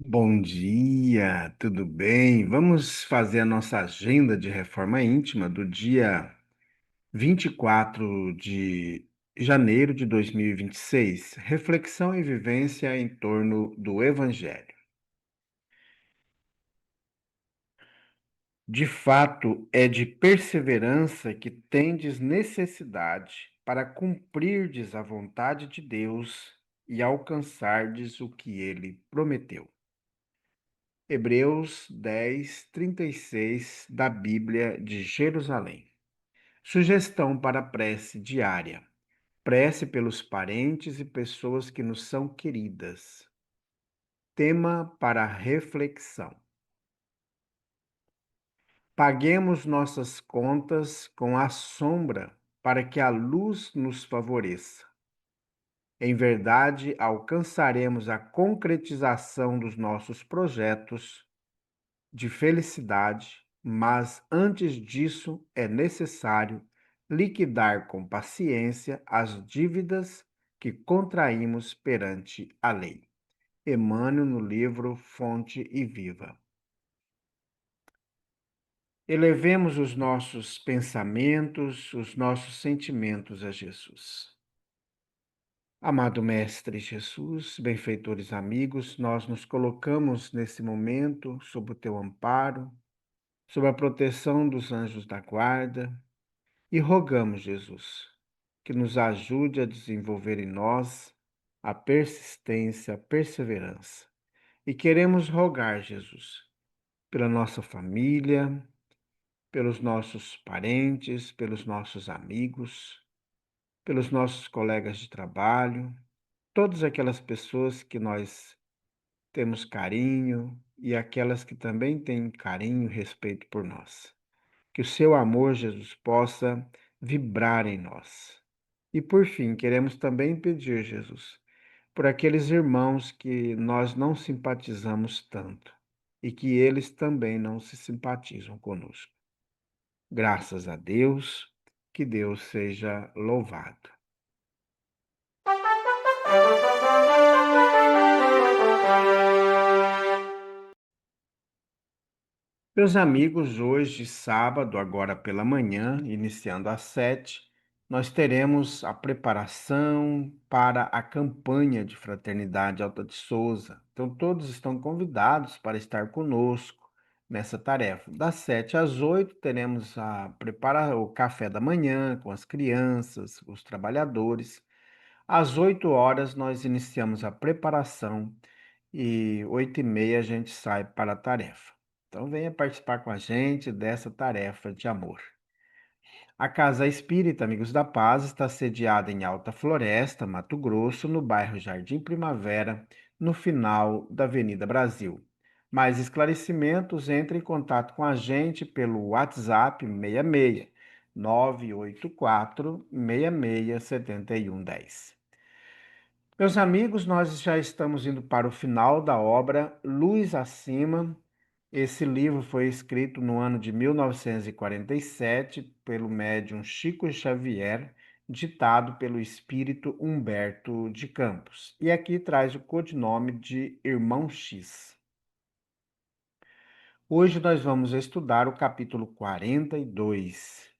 Bom dia, tudo bem? Vamos fazer a nossa agenda de reforma íntima do dia 24 de janeiro de 2026. Reflexão e vivência em torno do Evangelho. De fato, é de perseverança que tendes necessidade para cumprirdes a vontade de Deus e alcançardes o que ele prometeu. Hebreus 10, 36 da Bíblia de Jerusalém. Sugestão para prece diária. Prece pelos parentes e pessoas que nos são queridas. Tema para reflexão. Paguemos nossas contas com a sombra para que a luz nos favoreça. Em verdade, alcançaremos a concretização dos nossos projetos de felicidade, mas antes disso é necessário liquidar com paciência as dívidas que contraímos perante a lei. Emmanuel, no livro Fonte e Viva. Elevemos os nossos pensamentos, os nossos sentimentos a Jesus. Amado Mestre Jesus, benfeitores amigos, nós nos colocamos nesse momento sob o teu amparo, sob a proteção dos anjos da guarda, e rogamos, Jesus, que nos ajude a desenvolver em nós a persistência, a perseverança. E queremos rogar, Jesus, pela nossa família, pelos nossos parentes, pelos nossos amigos, pelos nossos colegas de trabalho, todas aquelas pessoas que nós temos carinho e aquelas que também têm carinho e respeito por nós. Que o seu amor, Jesus, possa vibrar em nós. E por fim, queremos também pedir, Jesus, por aqueles irmãos que nós não simpatizamos tanto e que eles também não se simpatizam conosco. Graças a Deus, que Deus seja louvado. Meus amigos, hoje, sábado, agora pela manhã, iniciando às 7, nós teremos a preparação para a campanha de Fraternidade Alta de Souza. Então, todos estão convidados para estar conosco nessa tarefa. Das 7 às 8, teremos o café da manhã com as crianças, os trabalhadores. Às 8 horas, nós iniciamos a preparação e 8h30 a gente sai para a tarefa. Então venha participar com a gente dessa tarefa de amor. A Casa Espírita Amigos da Paz está sediada em Alta Floresta, Mato Grosso, no bairro Jardim Primavera, no final da Avenida Brasil. Mais esclarecimentos, entre em contato com a gente pelo WhatsApp 66 984 66 7110. Meus amigos, nós já estamos indo para o final da obra Luz Acima. Esse livro foi escrito no ano de 1947 pelo médium Chico Xavier, ditado pelo espírito Humberto de Campos. E aqui traz o codinome de Irmão X. Hoje nós vamos estudar o capítulo 42,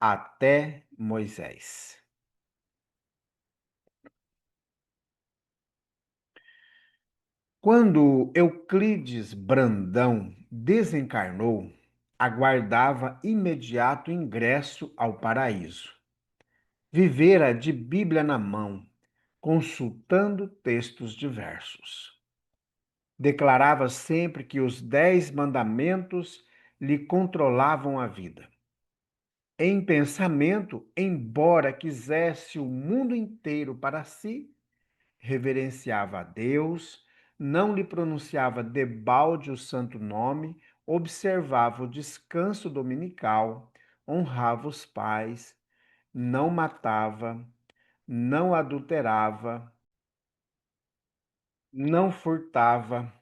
Até Moisés. Quando Euclides Brandão desencarnou, aguardava imediato ingresso ao paraíso. Vivera de Bíblia na mão, consultando textos diversos. Declarava sempre que os 10 mandamentos lhe controlavam a vida. Em pensamento, embora quisesse o mundo inteiro para si, reverenciava a Deus, não lhe pronunciava debalde o santo nome, observava o descanso dominical, honrava os pais, não matava, não adulterava, não furtava,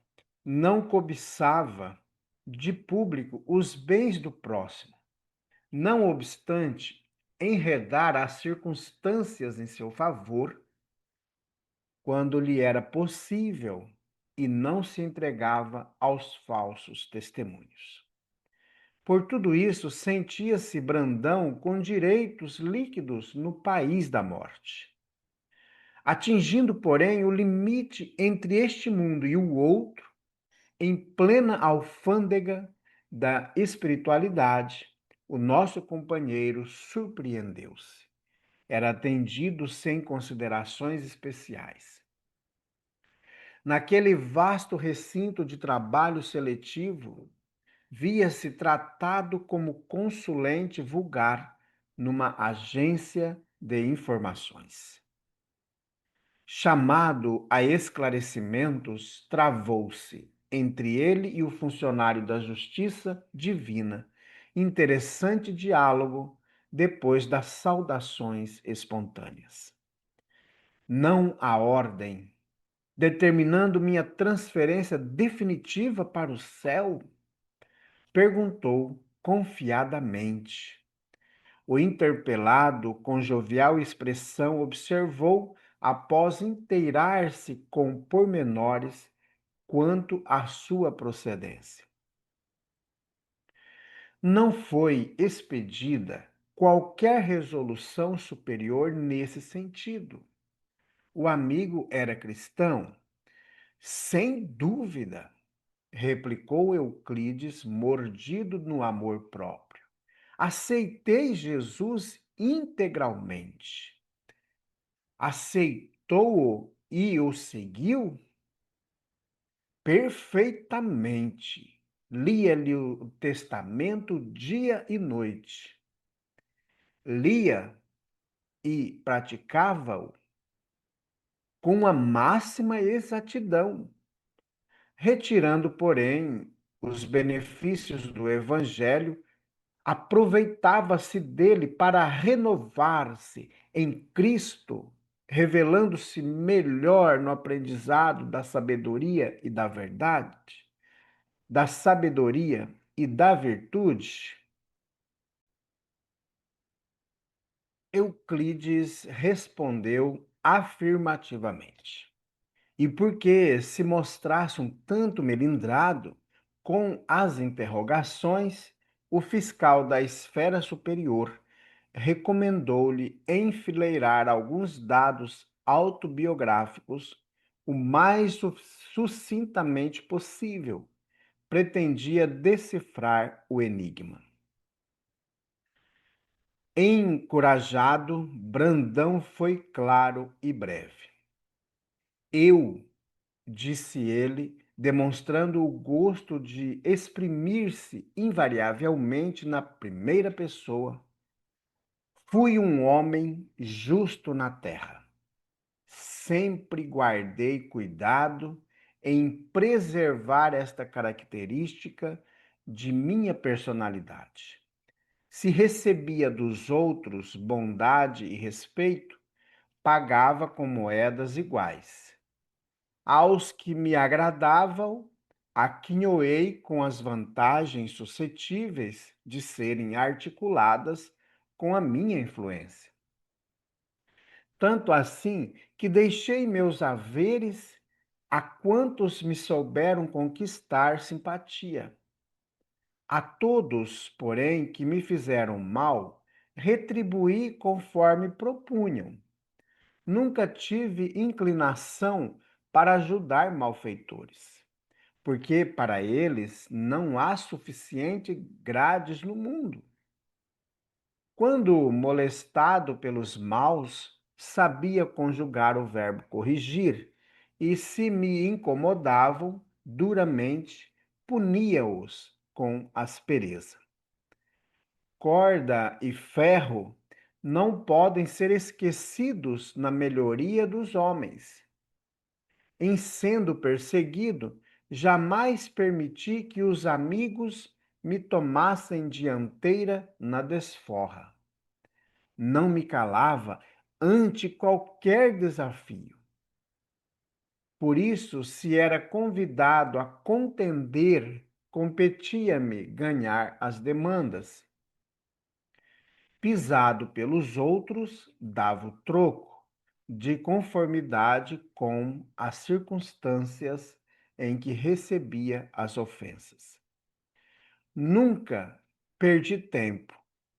não cobiçava de público os bens do próximo. Não obstante, enredar as circunstâncias em seu favor, quando lhe era possível, e não se entregava aos falsos testemunhos. Por tudo isso, sentia-se Brandão com direitos líquidos no país da morte. Atingindo, porém, o limite entre este mundo e o outro, em plena alfândega da espiritualidade, o nosso companheiro surpreendeu-se. Era atendido sem considerações especiais. Naquele vasto recinto de trabalho seletivo, via-se tratado como consulente vulgar numa agência de informações. Chamado a esclarecimentos, travou-se entre ele e o funcionário da Justiça Divina interessante diálogo depois das saudações espontâneas. Não a ordem, determinando minha transferência definitiva para o céu? Perguntou confiadamente. O interpelado, com jovial expressão, observou, após inteirar-se com pormenores quanto à sua procedência. Não foi expedida qualquer resolução superior nesse sentido. O amigo era cristão? Sem dúvida, replicou Euclides, mordido no amor próprio. Aceitei Jesus integralmente. Aceitou-o e o seguiu? Perfeitamente. Lia-lhe o testamento dia e noite. Lia e praticava-o com a máxima exatidão, retirando, porém, os benefícios do Evangelho, aproveitava-se dele para renovar-se em Cristo, revelando-se melhor no aprendizado da sabedoria e da verdade, da sabedoria e da virtude. Euclides respondeu afirmativamente. E porque se mostrasse um tanto melindrado com as interrogações, o fiscal da esfera superior recomendou-lhe enfileirar alguns dados autobiográficos o mais sucintamente possível. Pretendia decifrar o enigma. Encorajado, Brandão foi claro e breve. Eu, disse ele, demonstrando o gosto de exprimir-se invariavelmente na primeira pessoa, fui um homem justo na terra. Sempre guardei cuidado em preservar esta característica de minha personalidade. Se recebia dos outros bondade e respeito, pagava com moedas iguais. Aos que me agradavam, aquinhoei com as vantagens suscetíveis de serem articuladas com a minha influência. Tanto assim que deixei meus haveres a quantos me souberam conquistar simpatia. A todos, porém, que me fizeram mal, retribuí conforme propunham. Nunca tive inclinação para ajudar malfeitores, porque para eles não há suficiente grades no mundo. Quando molestado pelos maus, sabia conjugar o verbo corrigir, e se me incomodavam duramente, punia-os com aspereza. Corda e ferro não podem ser esquecidos na melhoria dos homens. Em sendo perseguido, jamais permiti que os amigos me tomassem dianteira na desforra. Não me calava ante qualquer desafio. Por isso, se era convidado a contender, competia-me ganhar as demandas. Pisado pelos outros, dava o troco, de conformidade com as circunstâncias em que recebia as ofensas. Nunca perdi tempo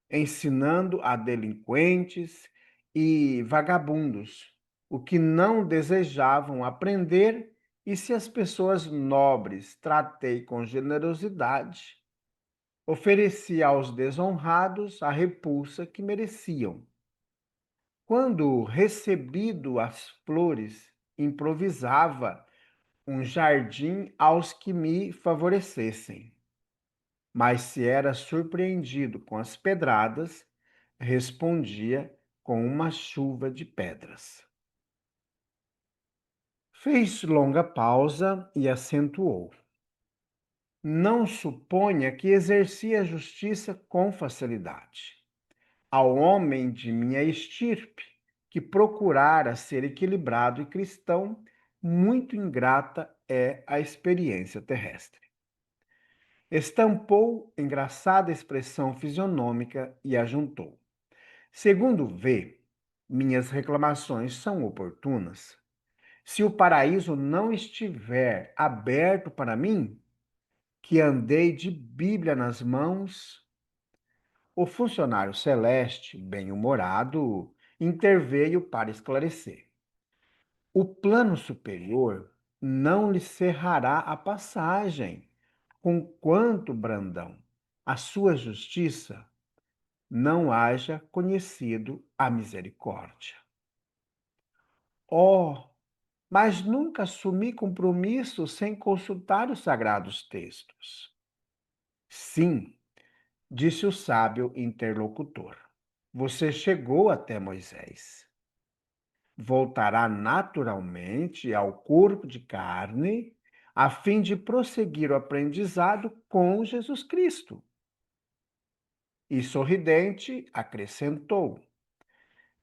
ensinando a delinquentes e vagabundos o que não desejavam aprender, e se as pessoas nobres tratei com generosidade, ofereci aos desonrados a repulsa que mereciam. Quando recebido as flores, improvisava um jardim aos que me favorecessem. Mas se era surpreendido com as pedradas, respondia com uma chuva de pedras. Fez longa pausa e acentuou: Não suponha que exerci a justiça com facilidade. Ao homem de minha estirpe, que procurara ser equilibrado e cristão, muito ingrata é a experiência terrestre. Estampou engraçada expressão fisionômica e ajuntou: Segundo vê, minhas reclamações são oportunas. Se o paraíso não estiver aberto para mim, que andei de Bíblia nas mãos, o funcionário celeste, bem-humorado, interveio para esclarecer. O plano superior não lhe cerrará a passagem, conquanto, Brandão, a sua justiça não haja conhecido a misericórdia. Oh, mas nunca assumi compromisso sem consultar os sagrados textos. Sim, disse o sábio interlocutor. Você chegou até Moisés. Voltará naturalmente ao corpo de carne, a fim de prosseguir o aprendizado com Jesus Cristo. E sorridente, acrescentou: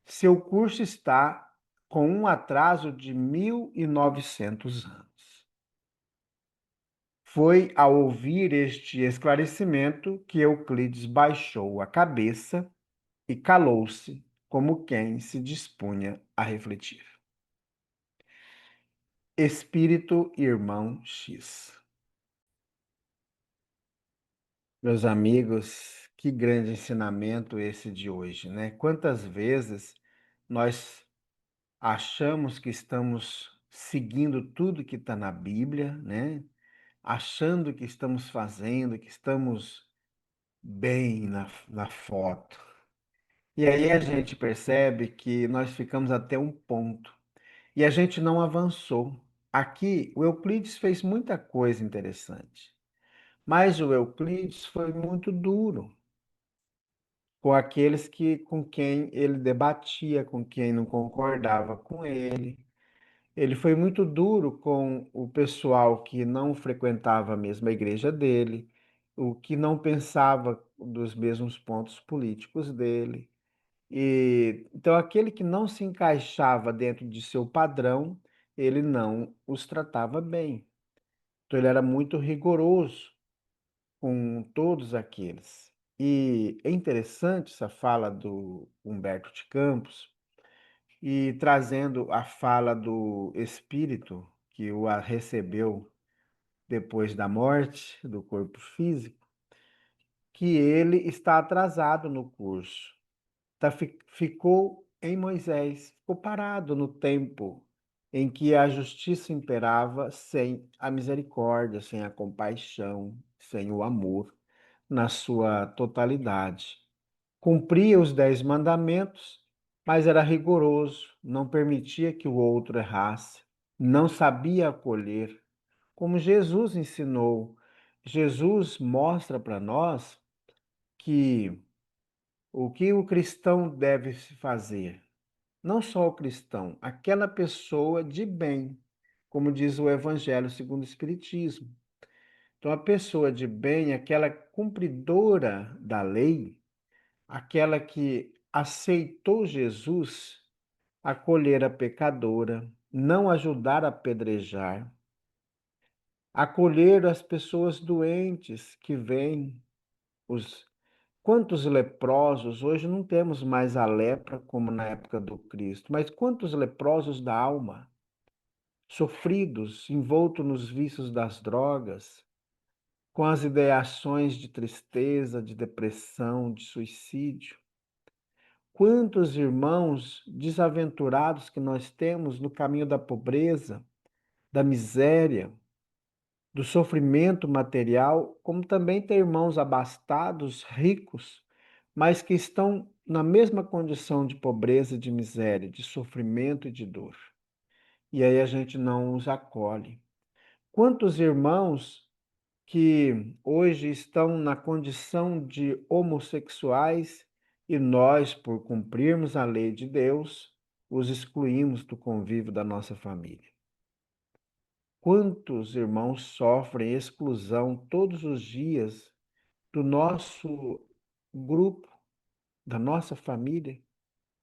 Seu curso está com um atraso de 1900 anos. Foi ao ouvir este esclarecimento que Euclides baixou a cabeça e calou-se, como quem se dispunha a refletir. Espírito Irmão X. Meus amigos, que grande ensinamento esse de hoje, né? Quantas vezes nós achamos que estamos seguindo tudo que está na Bíblia, né? Achando que estamos fazendo, que estamos bem na foto. E aí a gente percebe que nós ficamos até um ponto e a gente não avançou. Aqui, o Euclides fez muita coisa interessante, mas o Euclides foi muito duro com aqueles com quem ele debatia, com quem não concordava com ele. Ele foi muito duro com o pessoal que não frequentava a mesma igreja dele, o que não pensava dos mesmos pontos políticos dele. E então aquele que não se encaixava dentro de seu padrão, ele não os tratava bem. Então ele era muito rigoroso com todos aqueles. E é interessante essa fala do Humberto de Campos, e trazendo a fala do espírito que o recebeu depois da morte do corpo físico, que ele está atrasado no curso. Ficou em Moisés, ficou parado no tempo em que a justiça imperava sem a misericórdia, sem a compaixão, sem o amor na sua totalidade. Cumpria os 10 mandamentos, mas era rigoroso, não permitia que o outro errasse, não sabia acolher, como Jesus ensinou. Jesus mostra para nós que o que o cristão deve fazer, não só o cristão, aquela pessoa de bem, como diz o Evangelho segundo o Espiritismo. Então, a pessoa de bem, aquela cumpridora da lei, aquela que aceitou Jesus, acolher a pecadora, não ajudar a apedrejar, acolher as pessoas doentes que vêm, os quantos leprosos, hoje não temos mais a lepra como na época do Cristo, mas quantos leprosos da alma sofridos, envoltos nos vícios das drogas, com as ideações de tristeza, de depressão, de suicídio. Quantos irmãos desaventurados que nós temos no caminho da pobreza, da miséria, do sofrimento material, como também tem irmãos abastados, ricos, mas que estão na mesma condição de pobreza, de miséria, de sofrimento e de dor. E aí a gente não os acolhe. Quantos irmãos que hoje estão na condição de homossexuais e nós, por cumprirmos a lei de Deus, os excluímos do convívio da nossa família? Quantos irmãos sofrem exclusão todos os dias do nosso grupo, da nossa família?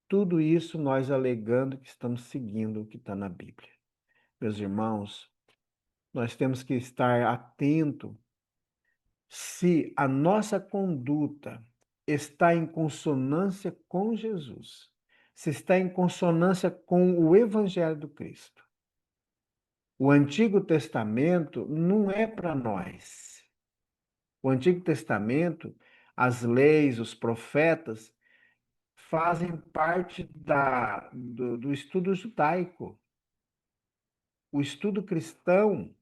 Tudo isso nós alegando que estamos seguindo o que está na Bíblia. Meus irmãos, nós temos que estar atento se a nossa conduta está em consonância com Jesus, se está em consonância com o Evangelho do Cristo. O Antigo Testamento não é para nós. O Antigo Testamento, as leis, os profetas, fazem parte do estudo judaico. O estudo cristão,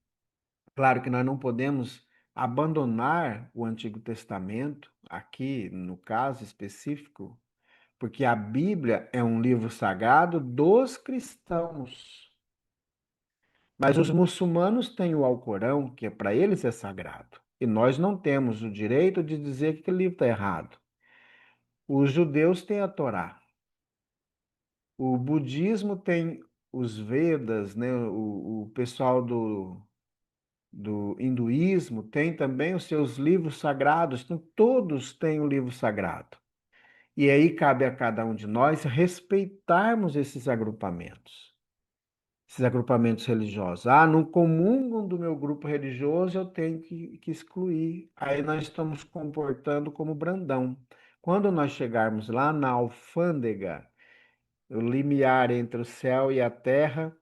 claro que nós não podemos abandonar o Antigo Testamento, aqui no caso específico, porque a Bíblia é um livro sagrado dos cristãos. Mas os muçulmanos têm o Alcorão, que para eles é sagrado. E nós não temos o direito de dizer que aquele livro está errado. Os judeus têm a Torá. O budismo tem os Vedas, né? O pessoal do hinduísmo tem também os seus livros sagrados. Então, todos têm o livro sagrado. E aí cabe a cada um de nós respeitarmos esses agrupamentos religiosos. Ah, não comungam do meu grupo religioso, eu tenho que excluir. Aí nós estamos comportando como Brandão. Quando nós chegarmos lá na alfândega, o limiar entre o céu e a terra,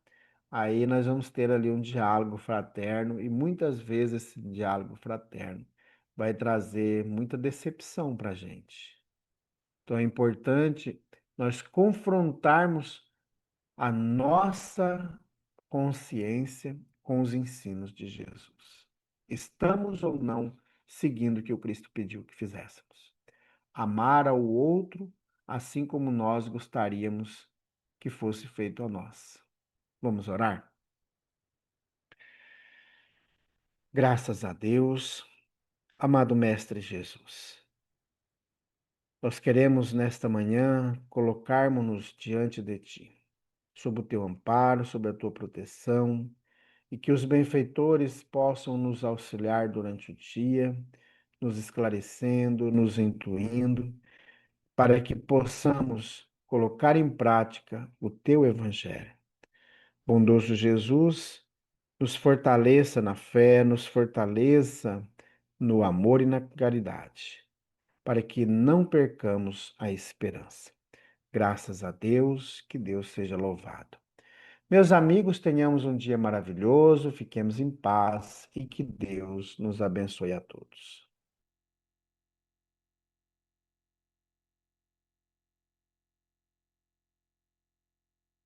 aí nós vamos ter ali um diálogo fraterno e muitas vezes esse diálogo fraterno vai trazer muita decepção para a gente. Então é importante nós confrontarmos a nossa consciência com os ensinos de Jesus. Estamos ou não seguindo o que o Cristo pediu que fizéssemos? Amar ao outro assim como nós gostaríamos que fosse feito a nós. Vamos orar? Graças a Deus, amado Mestre Jesus. Nós queremos nesta manhã colocarmos-nos diante de Ti, sob o Teu amparo, sob a Tua proteção, e que os benfeitores possam nos auxiliar durante o dia, nos esclarecendo, nos intuindo, para que possamos colocar em prática o Teu Evangelho. Bondoso Jesus, nos fortaleça na fé, nos fortaleça no amor e na caridade, para que não percamos a esperança. Graças a Deus, que Deus seja louvado. Meus amigos, tenhamos um dia maravilhoso, fiquemos em paz e que Deus nos abençoe a todos.